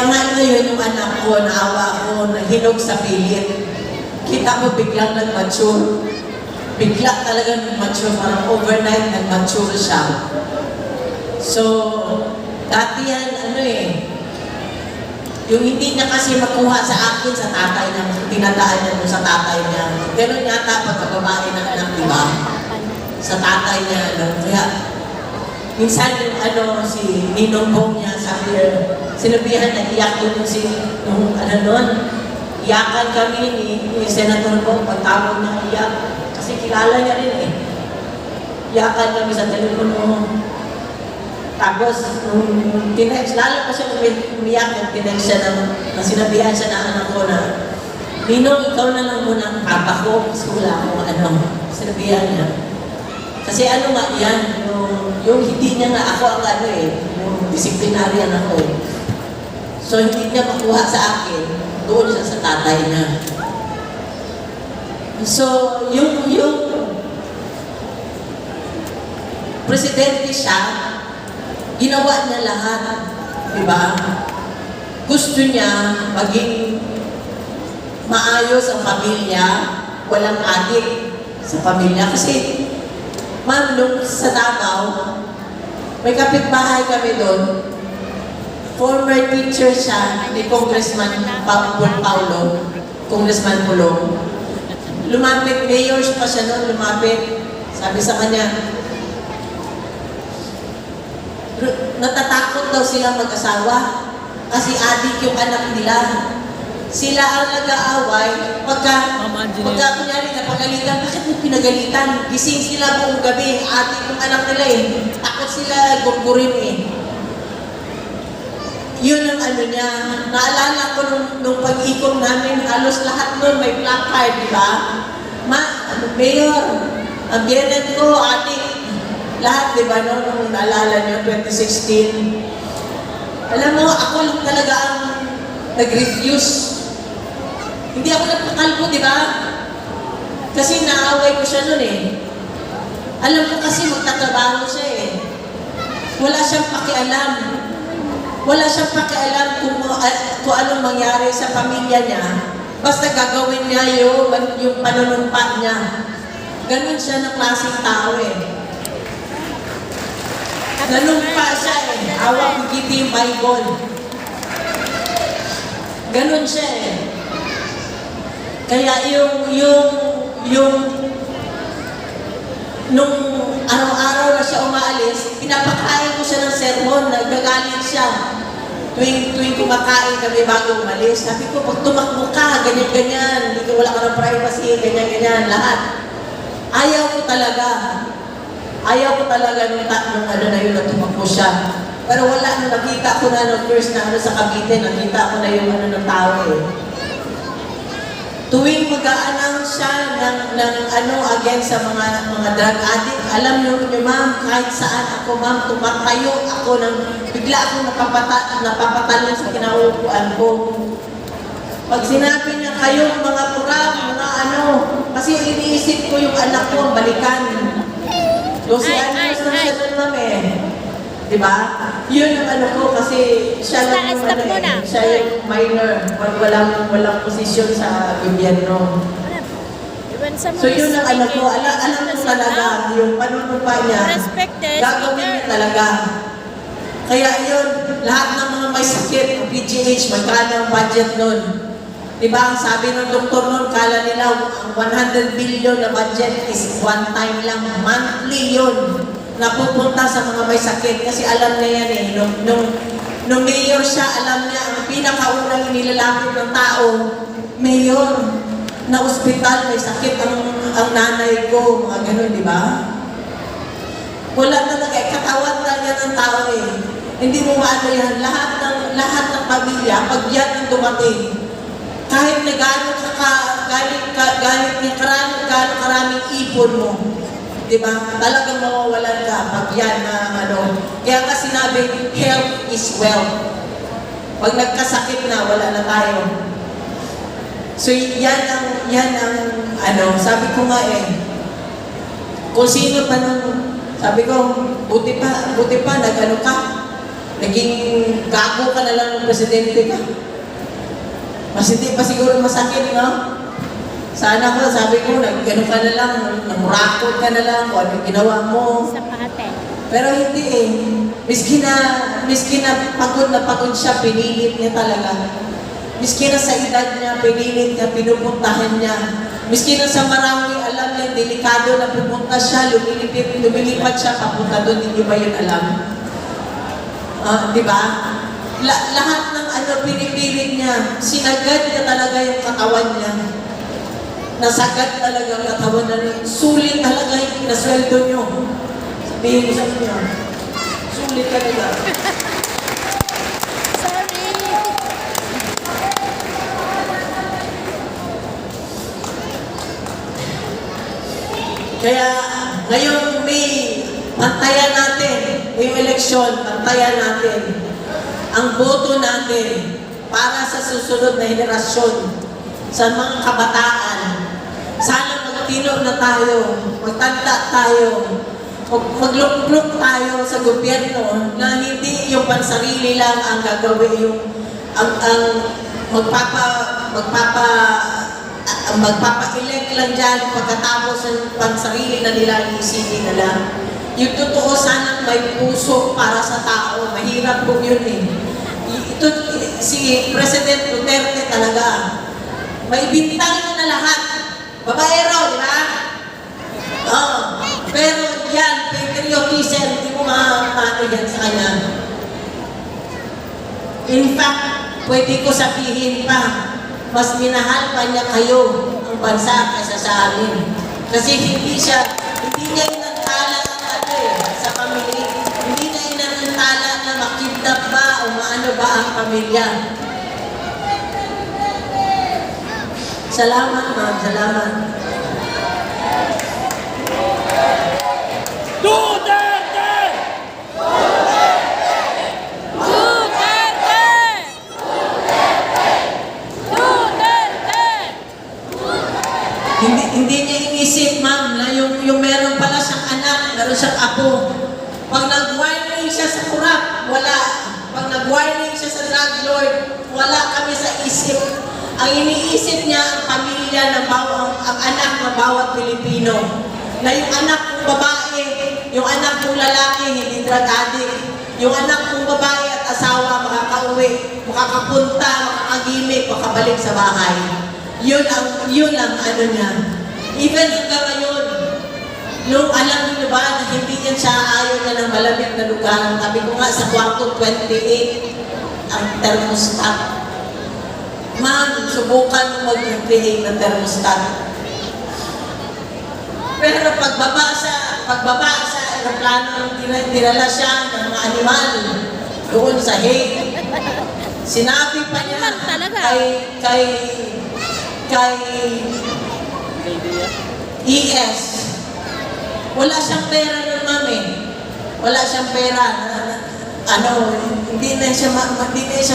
Kaya nga ngayon yung anak ko, naawa ko, nahinog sa pilit. Kita mo biglang nag-mature. Bigla talaga nag-mature, parang overnight nag-mature siya. So, dati yan, yung hindi niya kasi makuha sa akin, sa tatay niya, tinadaan niya dun sa tatay niya. Ganun yata pagkababae ng anak, di ba? Sa tatay niya, kaya, minsan yung si Ninong Bong niya, sabi niya, sinabihan na iyak doon nung iyakan kami ni Senator Bong, pagtawag na iyak. Kasi kilala niya rin Iyakan kami sa telepono. Tapos, tinext, lalo pa siya umiyak, nung tinext siya na sinabihan siya na anak ko na, Ninong, ikaw na lang muna ang papa ko, kasi wala akong sinabihan niya. Kasi nga yan, yung hindi niya nga ako ang yung disciplinarian ako So, hindi niya makuha sa akin, doon siya sa tatay niya. So, yung presidente siya, ginawa niya lahat, di ba? Gusto niya maging maayos ang pamilya, walang adik sa pamilya. Kasi, ma'am, nung sa Davao, may kapitbahay kami doon, former teacher siya ni Congressman Paulo, Congressman Pulong. Lumapit, mayor pa siya noon, lumapit. Sabi sa kanya, natatakot daw sila mag-asawa kasi adik yung anak nila. Sila ang nag-aaway pagka kunyari napagalitan, bakit mo pinagalitan? Gising sila buong gabi, adik yung anak nila takot sila gurgurin Yun ang niya. Naalala ko nung pag-ikom namin, halos lahat nun may placard, di ba? Mayor, ang biyanan ko, adik, lahat, di ba, nung naalala nyo, 2016. Alam mo, ako lang talaga ang nag-refuse. Hindi ako nagpakalbo, di ba? Kasi naaway ko siya nun Alam ko kasi magtatrabaho siya Wala siyang pakialam. Wala siyang pakialam kung anong mangyari sa pamilya niya. Basta gagawin niya yung panunumpa niya. Ganun siya ng klaseng tao Nanumpa siya Awang giti yung Bible. Ganun siya Kaya nung araw-araw na siya umaalis, pinapakain ko siya ng sermon, nagagalit siya. Tuwing kumakain kami bago umalis, sabi ko, pag tumakbo ka, ganyan-ganyan, hindi ka wala ka ng privacy, ganyan-ganyan, lahat. Ayaw ko talaga nung na yun na tumakbo siya. Pero wala, nung nakita ko na nung first na sa Cavite, nakita ko na yung ng tao Tuwing mag-a-announce siya ng against sa mga drug addict, alam niyo ma'am, kahit saan ako ma'am, tumatayo ako bigla akong napapatalo sa kinaupuan ko. Pag sinabi niya, kayong mga kurang, kasi iniisip ko yung anak ko, balikan. 12 anos na siya doon ma'am Diba? Yun ang ko kasi siya lang yung siya yung minor, walang posisyon sa gobyerno. So yun ang ko, alam ko talaga, yung panunumpa niya, gagawin niya talaga. Kaya yun, lahat ng mga may sakit, PGH, magkano ang budget nun. Diba, ang sabi ng doktor nun, kala nila, ang 100 billion na budget is one time lang, monthly yun. Napupunta sa mga may sakit kasi alam niya yan nung mayor siya, alam niya ang pinakaunang inilalapit ng tao, mayor, na ospital, may sakit ang nanay ko, mga ganun, di ba? Wala talaga, katawan talaga ng tao Hindi mo maano yan, lahat ng pamilya, pag yan ang dumating, kahit na galit niya karaming ipon mo, diba? Talagang mawawalan ka pag yan na Kaya nga sinabi, health is wealth. Pag nagkasakit na, wala na tayo. So yan ang sabi ko nga kung sino pa sabi ko, buti pa, ka. naging gago ka na lang ng presidente ka. Mas hindi pa siguro masakit, no? Sana ko, sabi ko, gano'n ka na lang, namurakot ka na lang, kung ano yung ginawa mo. Sa pate. Pero hindi eh. Miski na pagod siya, pinilit niya talaga. Miski na sa edad niya, pinilit niya, pinupuntahan niya. Miski na sa marami, alam niya, delikado na pupunta siya, lumilipad siya, papunta doon, hindi ba yun alam? Di ba? Lahat ng pinipilit niya, sinagad niya talaga yung katawan niya. Nasagad talaga ang katawan niya. Sulit talaga yung pinasweldo niyo. Sabihin ko sa inyo, sulit talaga. Sorry. Kaya ngayong May, pantayan natin, ngayong eleksyon, pantayan natin ang boto natin para sa susunod na henerasyon, sa mga kabataan. Sana magtino na tayo, magtanda tayo, maglukluk tayo sa gobyerno na hindi yung pansarili lang ang gagawin, ang magpapa-elect lang dyan pagkatapos ng pansarili na nila, iisipin na lang. Yung totoo, sanang may puso para sa tao. Mahirap po yun eh. Ito, si President Duterte talaga, may bintang na lahat. Babaero, di ba? Oo. Pero yan, patriotism, hindi mo makakano yan sa kanya. In fact, pwede ko sabihin pa, mas minahal pa niya kayo ang bansa kaysa sa amin. Kasi hindi niya inantala sa pamilya. Hindi niya inantala na makidnap ba o maano ba ang pamilya. Salamat, ma'am. Salamat. Duterte! Duterte! Duterte! Hindi niya inisip, ma'am, na yung meron pala siyang anak, meron siyang apo. Pag nag-warning siya sa kurap, wala. Pag nag-warning siya sa drug lord, wala kami sa isip. Ang iniisip niya ang pamilya ng ang anak ng bawat Pilipino. Na yung anak kong babae, yung anak kong lalaki, hindi drug addict. Yung anak kong babae at asawa, makakauwi, makakapunta, makakagimik, makabalik sa bahay. Yun ang ano niya. Even hanggang ngayon, nung alam niyo ba na hindi yan siya ayaw niya ng malamig na lugar. Sabi ko nga sa kwarto 28, ang thermostat. Ma'am, subukan mo mag-create ng thermostat. Pero pagbaba sa aeroplano, dinala siya ng mga animal doon sa Hague. Sinabi pa niya kay ES, wala siyang pera nun, mami. Wala siyang pera. Hindi na siya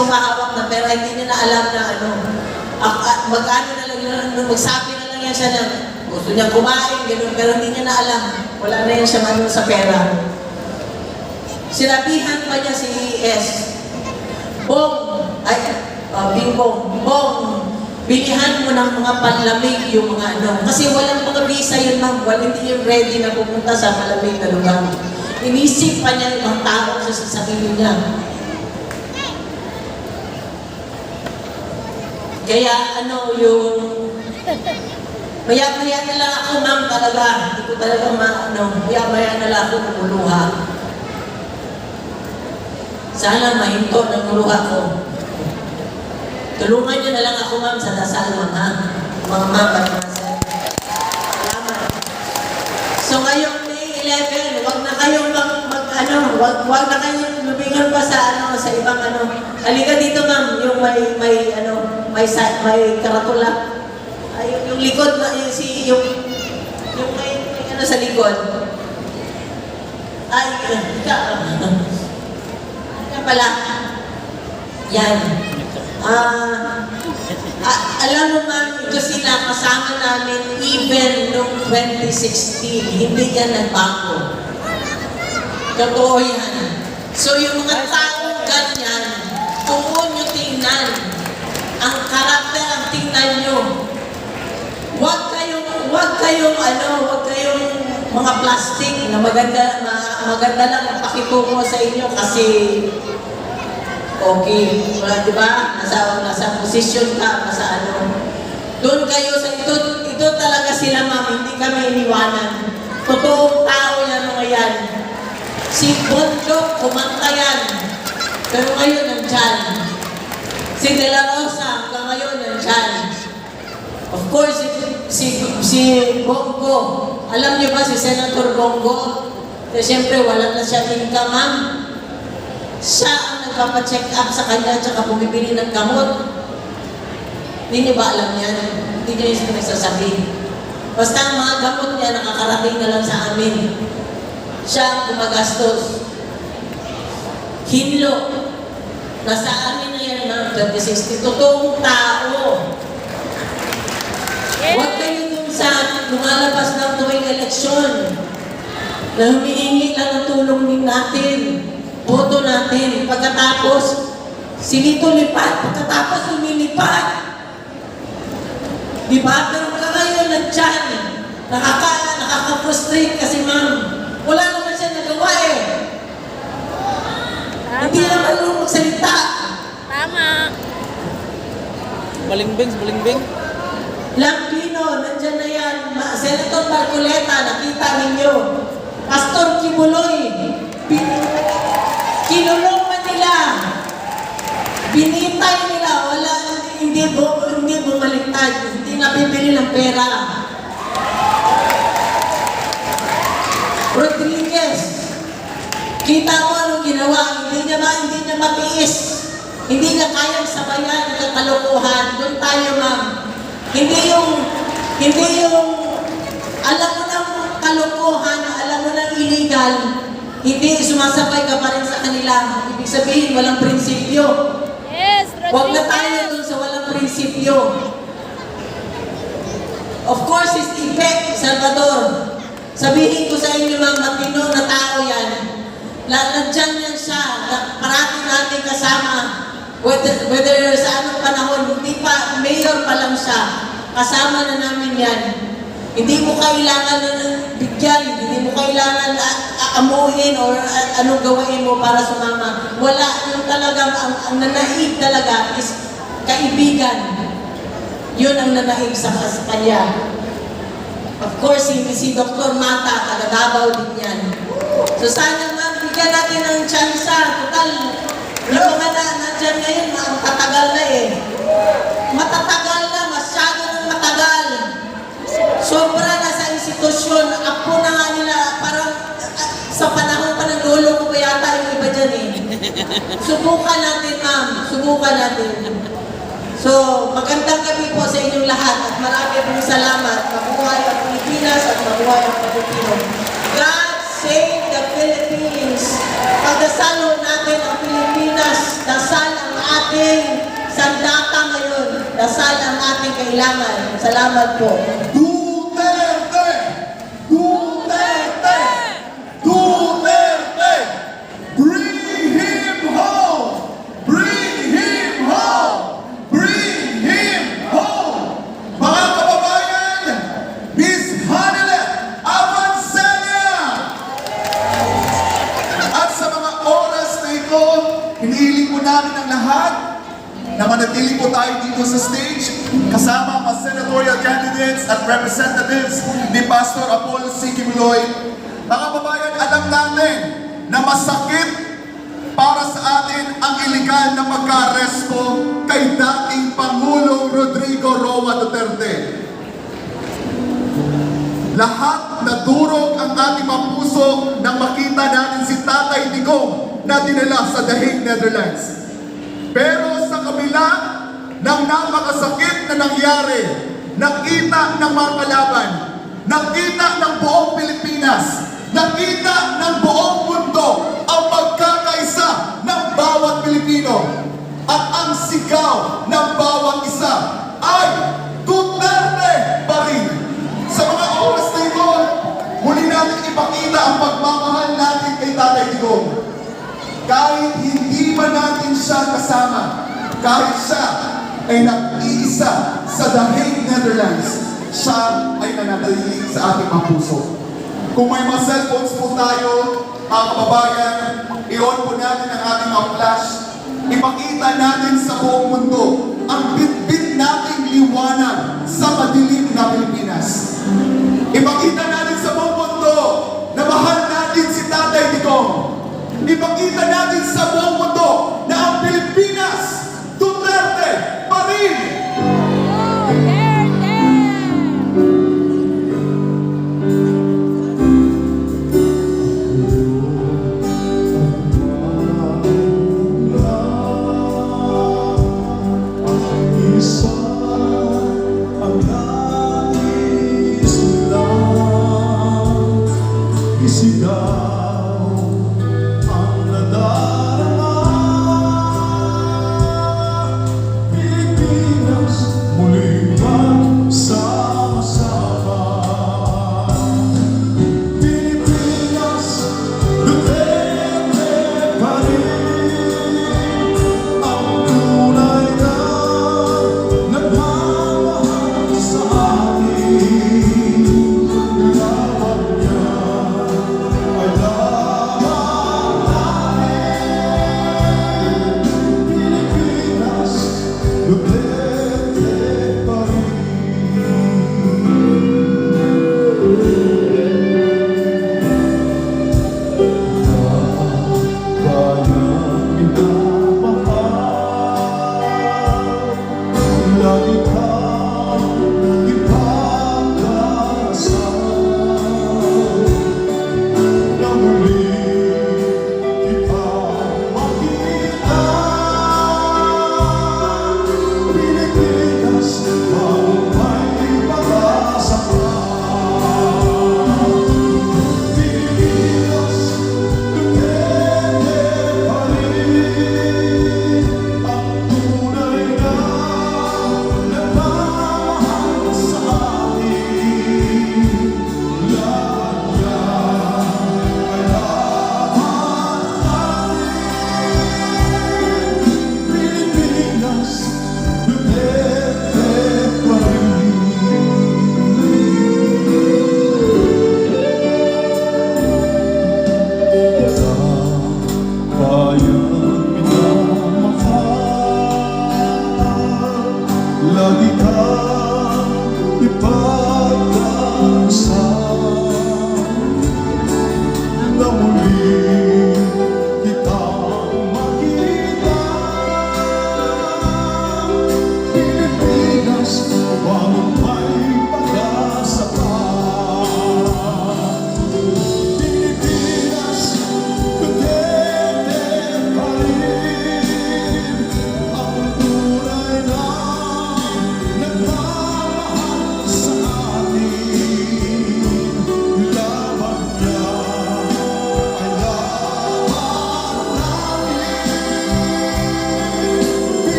umahawak ng pera, hindi niya na alam na magkano na lang, magsabi na lang yan siya na gusto niya kumain, gano'n, pero hindi niya na alam. Wala na yan siya sa pera. Sinabihan pa niya si ES, Bingbong, bilihan mo ng mga panlamig yung mga kasi walang mga visa yun, ma'am. Hindi yung ready na pupunta sa malamig na lugar. Inisip pa niya ibang tao sa sarili niya. Kaya maya-maya na lang ako, ma'am, talaga. Hindi ko talaga maya-maya na lang ako lumuluha. Sana mahinto ng luluha ko. Tulungan niyo na lang ako, ma'am, sa dasal, ma'am, ha? Mga ma'am at mga sir. Salamat. So ngayong May 11, wag na kayong wag na kayong lumingon pa sa ibang Halika dito, ma'am, yung may karatula. Ay, yung likod na yung may sa likod. Ay, pala. Yan. Alam mo, ma'am, ito sila kasama namin even noong 2016. Hindi yan nagbago. Totoo yan. So yung mga tao ganyan, tuon nyo tingnan. Ang karakter ang tingnan nyo. Huwag kayong mga plastic na maganda lang ang pakitungo sa inyo kasi okay, di ba? Nasa posisyon ka, nasa ano. Doon kayo sa ito talaga sila, ma'am, hindi kami iniwanan. Totoong tao yan mga yan. Si Bondok, kumanta yan. Pero ngayon nandyan. Si De La Rosa, hanggang ngayon nandyan. Of course, si Bongo. Alam niyo ba si Senator Bongo? Siyempre, wala na siya income, ma'am. Siya ang nagpapacheck up sa kanya at bumibili ng gamot. Hindi niyo ba alam yan? Hindi niyo yung nagsasabi. Basta ang mga gamot niya nakakarating na lang sa amin. Siya ang gumagastos. Hinlo. Nasa amin na yan ng 2060. Totoong tao. Huwag kayo dun sa lumalabas ng tuwing eleksyon na humihingi lang ng tulong din natin. Boto natin. Pagkatapos, silito lipat. Pagkatapos, lumilipat. Diba? Pero ngayon nandyan. Nakaka-frustrate kasi ma'am. Wala naman siya nagawa eh. Hindi naman marunong magsalita. Tama. Balingbing. Lambino, nandyan na yan. Senator Marcoleta, nakita ninyo. Pastor Kibuloy, kinulong man nila. Binitay nila. Hindi bumaliktad. Hindi nabibili ng pera. Rodriguez, kita mo anong ginawa. Hindi niya matiis. Hindi niya kayang sabayan ng kalokohan. Doon tayo, ma'am. Hindi yung alam mo ng kalokohan, alam mo ng illegal, hindi sumasabay ka pa rin sa kanila. Ibig sabihin, walang prinsipyo. Yes, Huwag na tayo Rodriguez. dun sa walang prinsipyo. Of course, is Ipe Salvador. Sabihin ko sa inyo, mga matino na tao yan. Nandyan yan siya. Parati natin kasama. Whether sa anong panahon, hindi pa, mayor pa lang siya. Kasama na namin yan. Hindi mo kailangan bigyan, hindi mo kailangan amuhin or anong gawin mo para sumama. Wala, yung talagang, ang nanaig talaga is kaibigan. Yun ang nanaig sa kanya. Of course, si Dr. Mata, taga Davao din yan. So sana ma'am, bigyan natin ng tsansa. Total, yung mga nandyan ngayon, ang tatagal na eh. Matatagal na, masyado nang matagal. Sobra na sa institusyon. Apo na nga nila, parang sa panahon pa ng lolo ko pa yata yung iba dyan eh. Subukan natin, ma'am. Subukan natin. So, magandang gabi po sa inyong lahat at marami pong salamat. Mabuhay ang Pilipinas at mabuhay ang Pilipino. God save the Philippines. Pagdasalo natin ang Pilipinas. Dasal ang ating sandata ngayon. Dasal ang ating kailangan. Salamat po. Duterte! Duterte! Duterte! Bring him home! Bring him home! Bring him home! Mga kababayan, Miss Hanelet Avancenia! At sa mga oras na ito, hinihiling po namin ang lahat na manatili po tayo dito sa stage kasama ang senatorial candidates at representatives ni Pastor Apollo C. Kibuloy. Mga babayan, alam natin na masakit para sa atin ang iligal na pagka-aresto kay dating Pangulong Rodrigo Roa Duterte. Lahat nadurog ang ating mga puso nang makita natin si Tatay Digong na dinala sa The Hague, Netherlands. Pero sa kabila ng napakasakit na nangyari, nakita ng mga kalaban, nakita ng buong Pilipinas, nakita ng buong mundo ang pagkakaisa ng bawat Pilipino. At ang sigaw ng bawat isa ay Duterte pa rin. Sa mga oras na ito, muli natin ipakita ang pagmamahal natin kay Tatay Digong. Kahit hindi pa natin siya kasama. Kahit siya ay nag-iisa sa The Hague, Netherlands, siya ay nanatili sa ating mga puso. Kung may mga cellphones po tayo, mga kababayan, i-on po natin ang ating mga flash. Ipakita natin sa buong mundo ang bitbit nating liwanag sa madilim na Pilipinas. Ipakita natin sa buong mundo na mahal natin si Tatay Digong. Ipakita natin sa buong mundo na ang Pilipinas, Duterte pa rin. Isa ang nais lang, isigaw ang nadarama.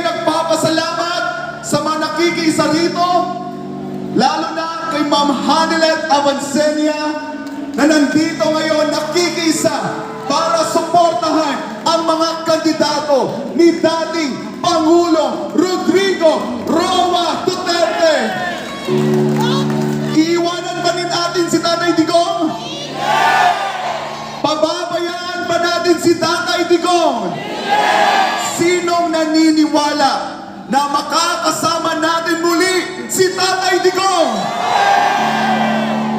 nagpapasalamat sa mga nakikisa rito, lalo na kay Ma'am Hanilet Avancenia na nandito ngayon nakikisa para suportahan ang mga kandidato ni dating Pangulong Rodrigo Roa Duterte. Iiwanan ba rin natin si Tatay Digong? Pababayaan ba natin si Tatay Digong? Sinong naniniwala na makakasama natin muli si Tatay Digong?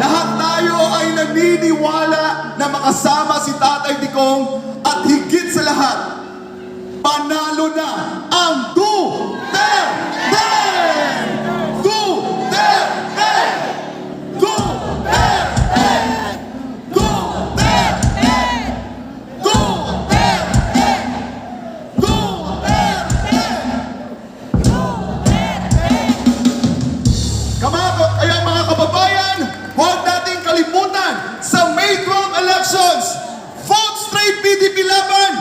Lahat tayo ay naniniwala na makasama si Tatay Digong at higit sa lahat, panalo na ang Duterte! Duterte! Duterte! Duterte! Duterte! Duterte! Kaya mga kababayan, huwag nating kalimutan sa May 12 elections, vote straight PDP laban,